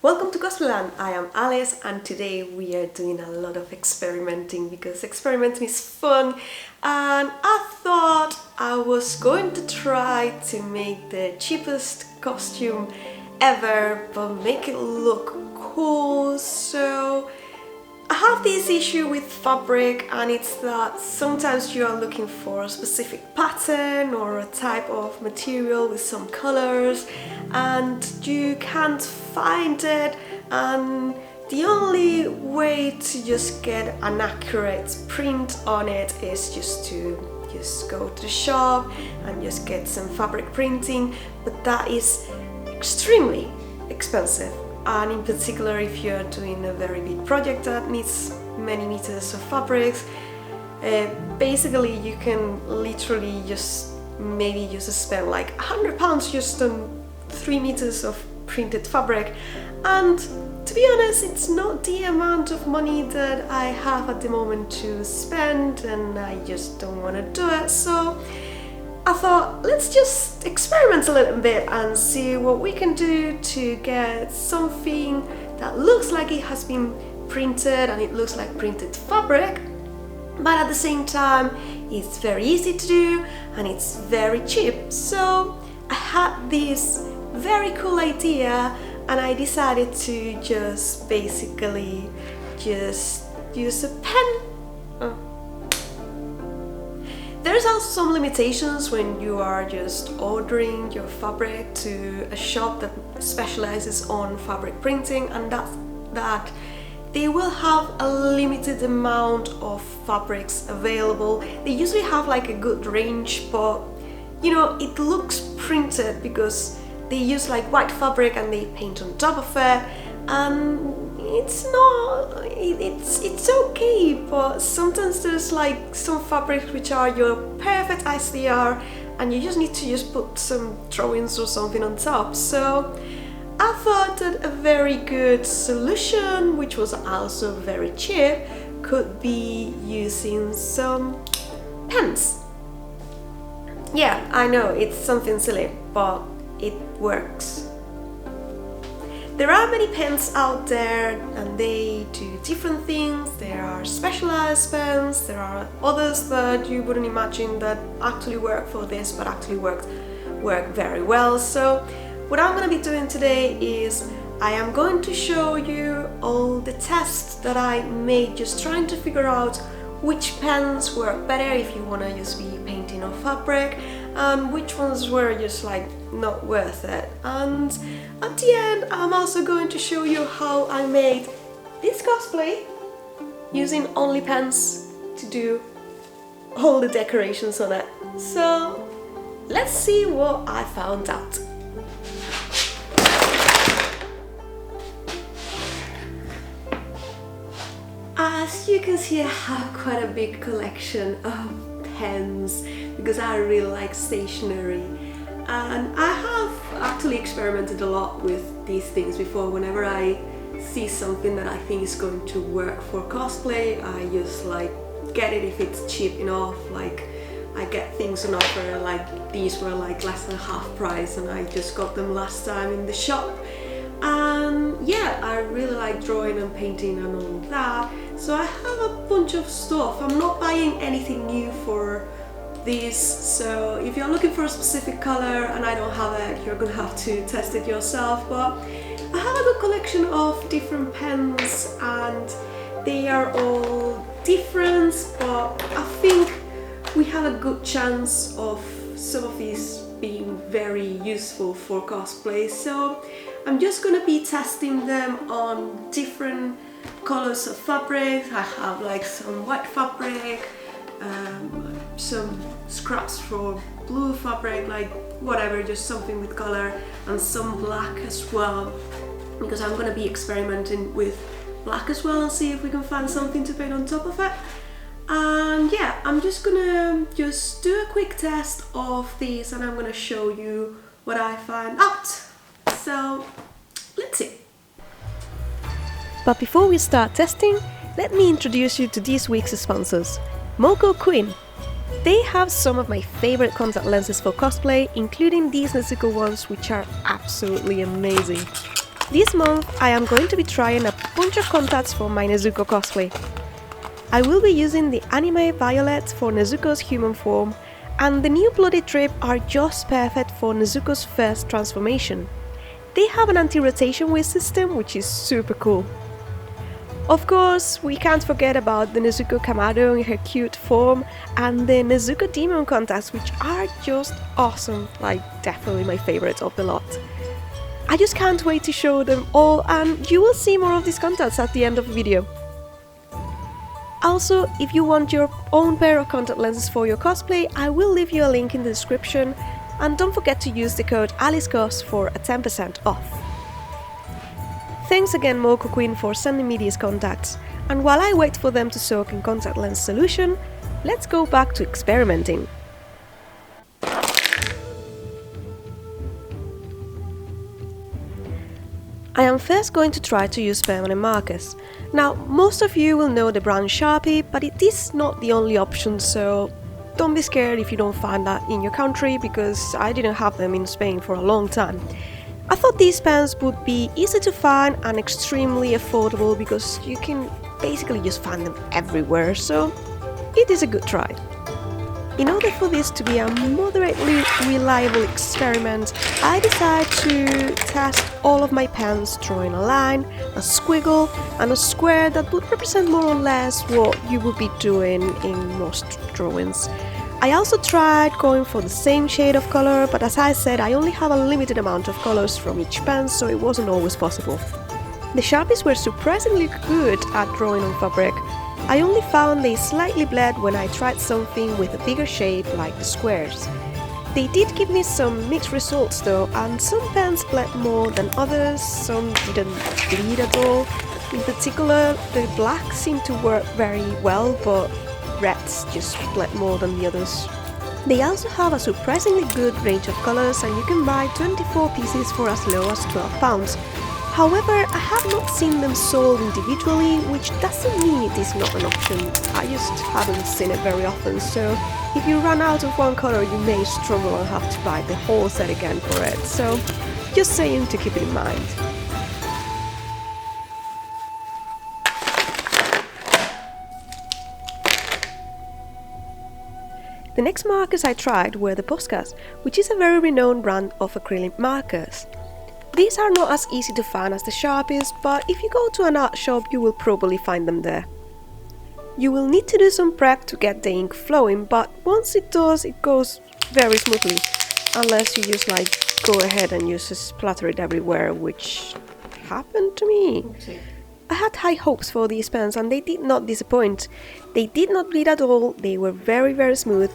Welcome to Cosplayland. I am Alice and today we are doing a lot of experimenting because experimenting is fun, and I thought I was going to try to make the cheapest costume ever but make it look cool. So I have this issue with fabric, and it's that sometimes you are looking for a specific pattern or a type of material with some colors and you can't find it, and the only way to just get an accurate print on it is just to go to the shop and just get some fabric printing, but that is extremely expensive. And in particular, if you're doing a very big project that needs many meters of fabrics, basically you can literally just spend like £100 just on 3 meters of printed fabric. And to be honest, it's not the amount of money that I have at the moment to spend, and I just don't want to do it. So I thought, let's just experiment a little bit and see what we can do to get something that looks like it has been printed and it looks like printed fabric, but at the same time it's very easy to do and it's very cheap. So I had this very cool idea and I decided to just basically just use a pen. There's also some limitations when you are just ordering your fabric to a shop that specializes on fabric printing, and that's that they will have a limited amount of fabrics available. They usually have like a good range, but you know, it looks printed because they use like white fabric and they paint on top of it, and it's okay, but sometimes there's like some fabrics which are your perfect as they are and you just need to just put some drawings or something on top. So I thought that a very good solution, which was also very cheap, could be using some pens. Yeah, I know it's something silly, but it works. There are many pens out there and they do different things. There are specialized pens, there are others that you wouldn't imagine that actually work for this but actually work very well. So what I'm going to be doing today is I am going to show you all the tests that I made, just trying to figure out which pens work better if you want to just be painting on fabric, and which ones were just like not worth it. And at the end I'm also going to show you how I made this cosplay using only pens to do all the decorations on it. So let's see what I found out. As you can see, I have quite a big collection of pens because I really like stationery, and I have actually experimented a lot with these things before. Whenever I see something that I think is going to work for cosplay, I just like get it if it's cheap enough. Like I get things on offer, like these were like less than half price and I just got them last time in the shop. And yeah, I really like drawing and painting and all that, so I have a bunch of stuff. I'm not buying anything new for this, so if you're looking for a specific color and I don't have it, you're gonna have to test it yourself. But I have a good collection of different pens and they are all different, but I think we have a good chance of some of these being very useful for cosplay. So I'm just going to be testing them on different colors of fabric. I have like some white fabric, some scraps for blue fabric, like whatever, just something with color, and some black as well, because I'm going to be experimenting with black as well and see if we can find something to paint on top of it. And yeah, I'm just gonna do a quick test of these and I'm gonna show you what I find out. So let's see. But before we start testing, let me introduce you to this week's sponsors, Moco Queen. They have some of my favorite contact lenses for cosplay, including these Nezuko ones, which are absolutely amazing. This month I am going to be trying a bunch of contacts for my Nezuko cosplay. I will be using the anime violets for Nezuko's human form, and the new blooded drip are just perfect for Nezuko's first transformation. They have an anti-rotation wheel system, which is super cool. Of course, we can't forget about the Nezuko Kamado in her cute form and the Nezuko Demon contacts, which are just awesome, like definitely my favorite of the lot. I just can't wait to show them all, and you will see more of these contacts at the end of the video. Also, if you want your own pair of contact lenses for your cosplay, I will leave you a link in the description, and don't forget to use the code alicecos for a 10% off. Thanks again Moco Queen for sending me these contacts, and while I wait for them to soak in contact lens solution, let's go back to experimenting. I am first going to try to use permanent markers. Now, most of you will know the brand Sharpie, but it is not the only option, so don't be scared if you don't find that in your country, because I didn't have them in Spain for a long time. I thought these pens would be easy to find and extremely affordable because you can basically just find them everywhere, so it is a good try. In order for this to be a moderately reliable experiment, I decided to test all of my pens drawing a line, a squiggle and a square that would represent more or less what you would be doing in most drawings. I also tried going for the same shade of color, but as I said, I only have a limited amount of colors from each pen, so it wasn't always possible. The Sharpies were surprisingly good at drawing on fabric. I only found they slightly bled when I tried something with a bigger shape like the squares. They did give me some mixed results though, and some pens bled more than others, some didn't bleed at all. In particular, the black seemed to work very well, but reds just bled more than the others. They also have a surprisingly good range of colors, and you can buy 24 pieces for as low as £12. However, I have not seen them sold individually, which doesn't mean it is not an option. I just haven't seen it very often, so if you run out of one color you may struggle and have to buy the whole set again for it, so just saying to keep it in mind. The next markers I tried were the Poscas, which is a very renowned brand of acrylic markers. These are not as easy to find as the Sharpies, but if you go to an art shop you will probably find them there. You will need to do some prep to get the ink flowing, but once it does, it goes very smoothly, unless you just go ahead and you just splatter it everywhere, which happened to me. Okay. I had high hopes for these pens and they did not disappoint. They did not bleed at all, they were very smooth,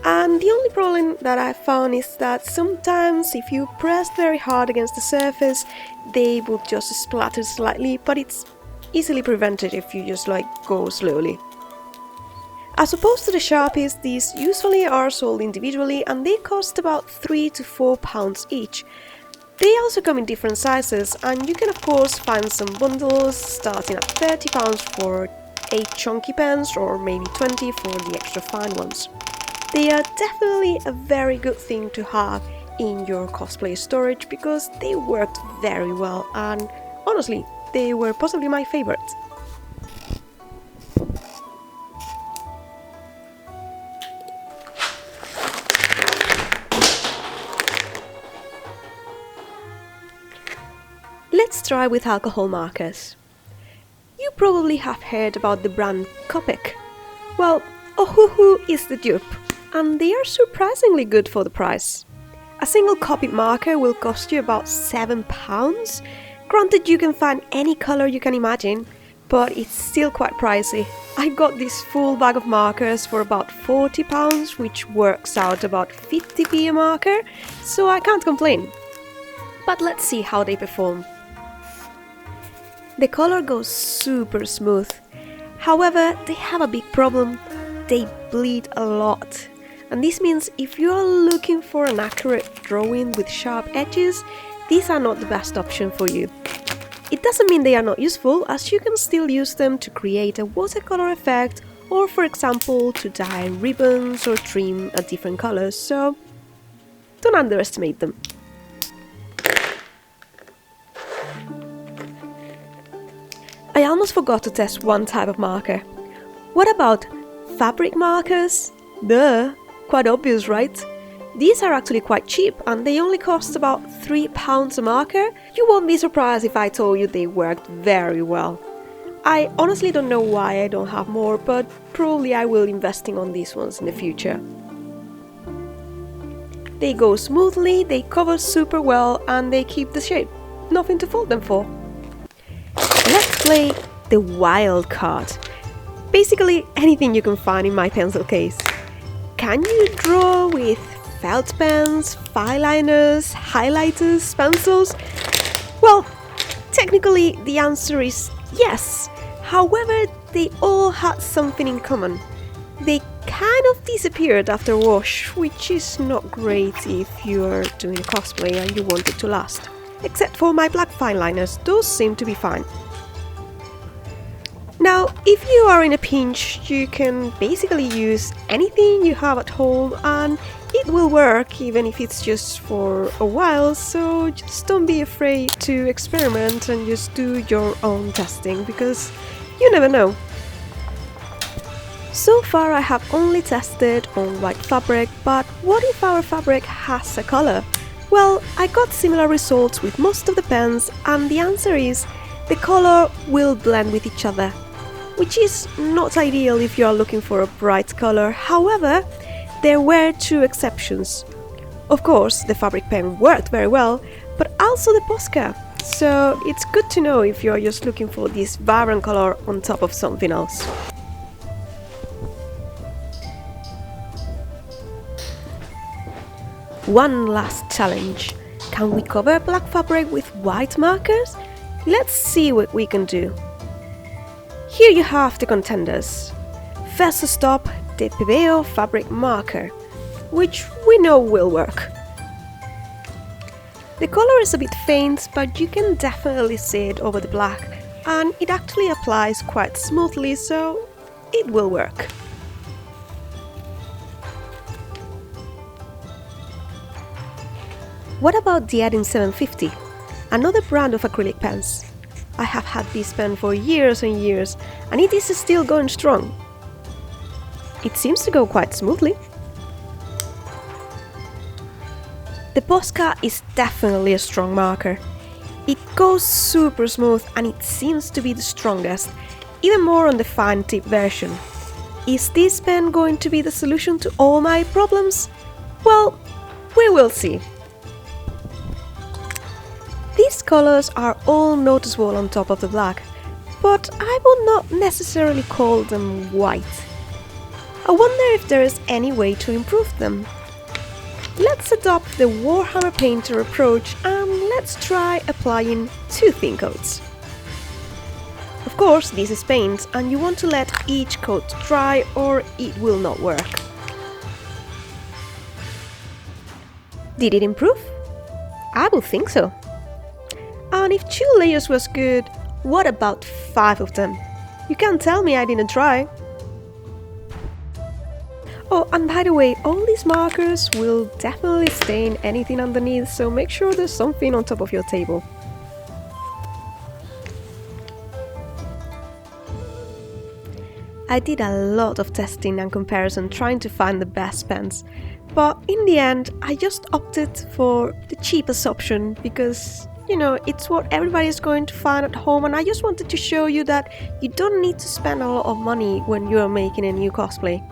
and the only problem that I found is that sometimes if you press very hard against the surface, they would just splatter slightly, but it's easily prevented if you just go slowly. As opposed to the Sharpies, these usually are sold individually and they cost about £3 to £4 each. They also come in different sizes, and you can of course find some bundles starting at £30 for 8 chunky pens or maybe 20 for the extra fine ones. They are definitely a very good thing to have in your cosplay storage because they worked very well, and honestly, they were possibly my favorite. Let's try with alcohol markers. You probably have heard about the brand Copic. Well, Ohuhu is the dupe, and they are surprisingly good for the price. A single Copic marker will cost you about £7. Granted, you can find any color you can imagine, but it's still quite pricey. I got this full bag of markers for about £40, which works out about 50p a marker, so I can't complain. But let's see how they perform. The color goes super smooth. However, they have a big problem. They bleed a lot. And this means if you are looking for an accurate drawing with sharp edges, these are not the best option for you. It doesn't mean they are not useful, as you can still use them to create a watercolor effect, or for example to dye ribbons or trim a different color, so don't underestimate them. I almost forgot to test one type of marker. What about fabric markers? Duh, quite obvious, right? These are actually quite cheap and they only cost about £3 a marker. You won't be surprised if I told you they worked very well. I honestly don't know why I don't have more, but probably I will investing on these ones in the future. They go smoothly, they cover super well and they keep the shape. Nothing to fold them for. Let's play the Wildcard. Basically anything you can find in my pencil case. Can you draw with felt pens, fine liners, highlighters, pencils? Well, technically the answer is yes. However, they all had something in common. They kind of disappeared after wash, which is not great if you're doing a cosplay and you want it to last. Except for my black fine liners, those seem to be fine. Now, if you are in a pinch, you can basically use anything you have at home and it will work even if it's just for a while, so just don't be afraid to experiment and just do your own testing because you never know. So far I have only tested on white fabric, but what if our fabric has a color? Well, I got similar results with most of the pens and the answer is the color will blend with each other, which is not ideal if you are looking for a bright color. However, there were two exceptions. Of course, the fabric pen worked very well, but also the Posca. So it's good to know if you're just looking for this vibrant color on top of something else. One last challenge. Can we cover black fabric with white markers? Let's see what we can do. Here you have the contenders. First stop, the Pebeo fabric marker, which we know will work. The color is a bit faint, but you can definitely see it over the black, and it actually applies quite smoothly, so it will work. What about the Edding 750? Another brand of acrylic pens. I have had this pen for years and years, and it is still going strong. It seems to go quite smoothly. The Posca is definitely a strong marker. It goes super smooth and it seems to be the strongest, even more on the fine tip version. Is this pen going to be the solution to all my problems? Well, we will see. These colors are all noticeable on top of the black, but I would not necessarily call them white. I wonder if there is any way to improve them. Let's adopt the Warhammer Painter approach and let's try applying two thin coats. Of course, this is paint and you want to let each coat dry or it will not work. Did it improve? I would think so. And if 2 layers was good, what about 5 of them? You can't tell me I didn't try. Oh, and by the way, all these markers will definitely stain anything underneath, so make sure there's something on top of your table. I did a lot of testing and comparison trying to find the best pens, but in the end I just opted for the cheapest option because, you know, it's what everybody is going to find at home, and I just wanted to show you that you don't need to spend a lot of money when you are making a new cosplay.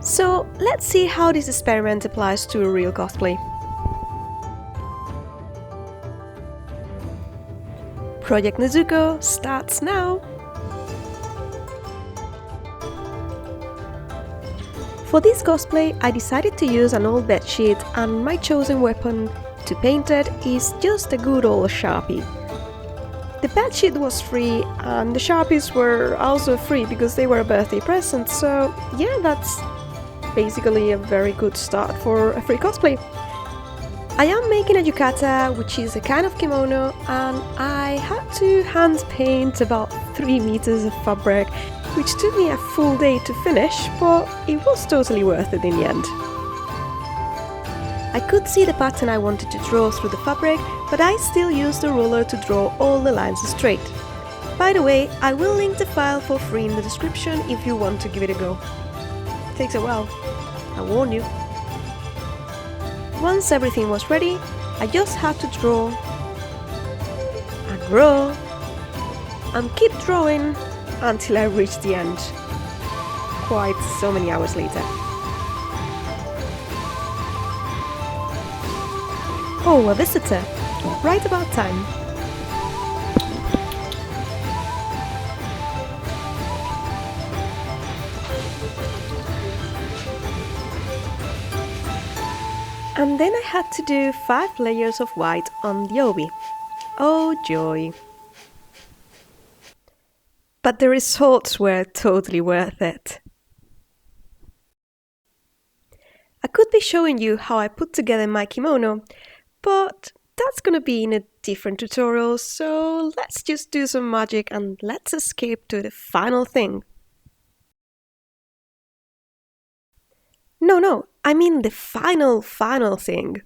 So let's see how this experiment applies to a real cosplay. Project Nezuko starts now! For this cosplay I decided to use an old bedsheet, and my chosen weapon to paint it is just a good old Sharpie. The bedsheet was free and the Sharpies were also free because they were a birthday present, so yeah, that's basically a very good start for a free cosplay. I am making a yukata, which is a kind of kimono, and I had to hand paint about 3 meters of fabric, which took me a full day to finish, but it was totally worth it in the end. I could see the pattern I wanted to draw through the fabric, but I still used the ruler to draw all the lines straight. By the way, I will link the file for free in the description if you want to give it a go. It takes a while, I warn you. Once everything was ready, I just had to draw and draw and keep drawing until I reached the end. Quite so many hours later. Oh, a visitor! Right about time. And then I had to do 5 layers of white on the obi. Oh joy! But the results were totally worth it. I could be showing you how I put together my kimono, but that's gonna be in a different tutorial, so let's just do some magic and let's escape to the final thing. No, I mean the final thing.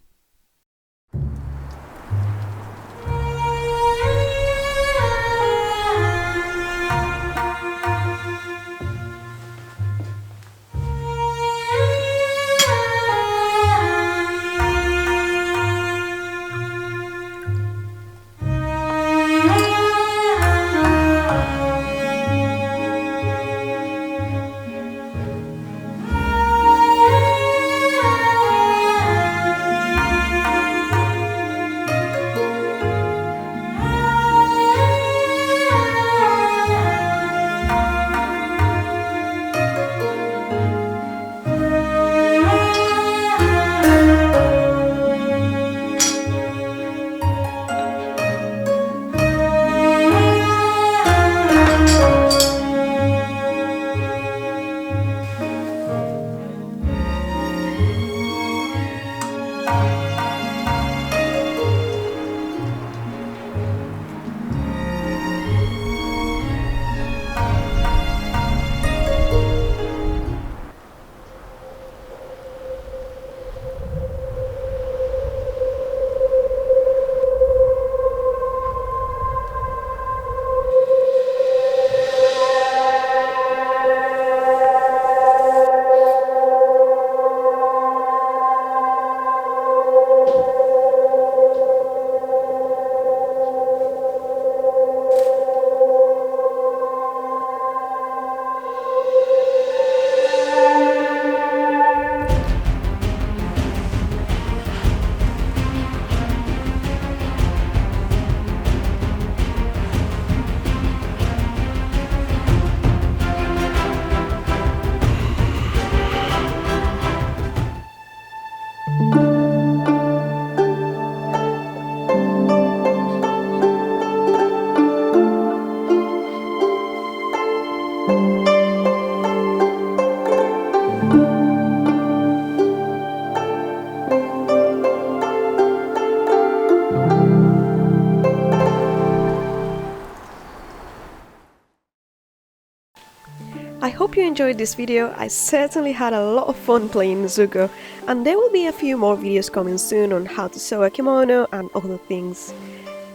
I hope you enjoyed this video. I certainly had a lot of fun playing Nezuko, and there will be a few more videos coming soon on how to sew a kimono and other things.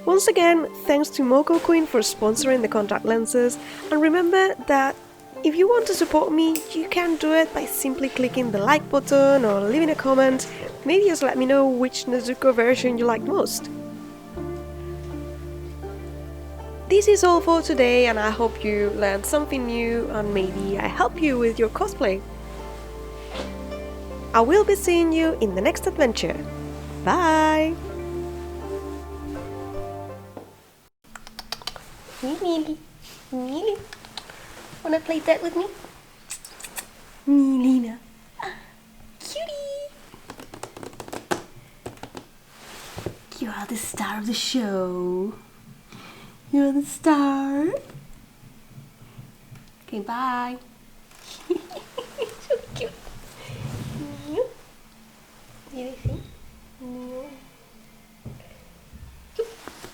Once again, thanks to Moco Queen for sponsoring the contact lenses, and remember that if you want to support me, you can do it by simply clicking the like button or leaving a comment. Maybe just let me know which Nezuko version you like most. This is all for today, and I hope you learned something new and maybe I help you with your cosplay. I will be seeing you in the next adventure. Bye! Mealy, wanna play dead with me? Lena. Cutie! You are the star of the show. You're the star. Okay, bye. So cute. See you.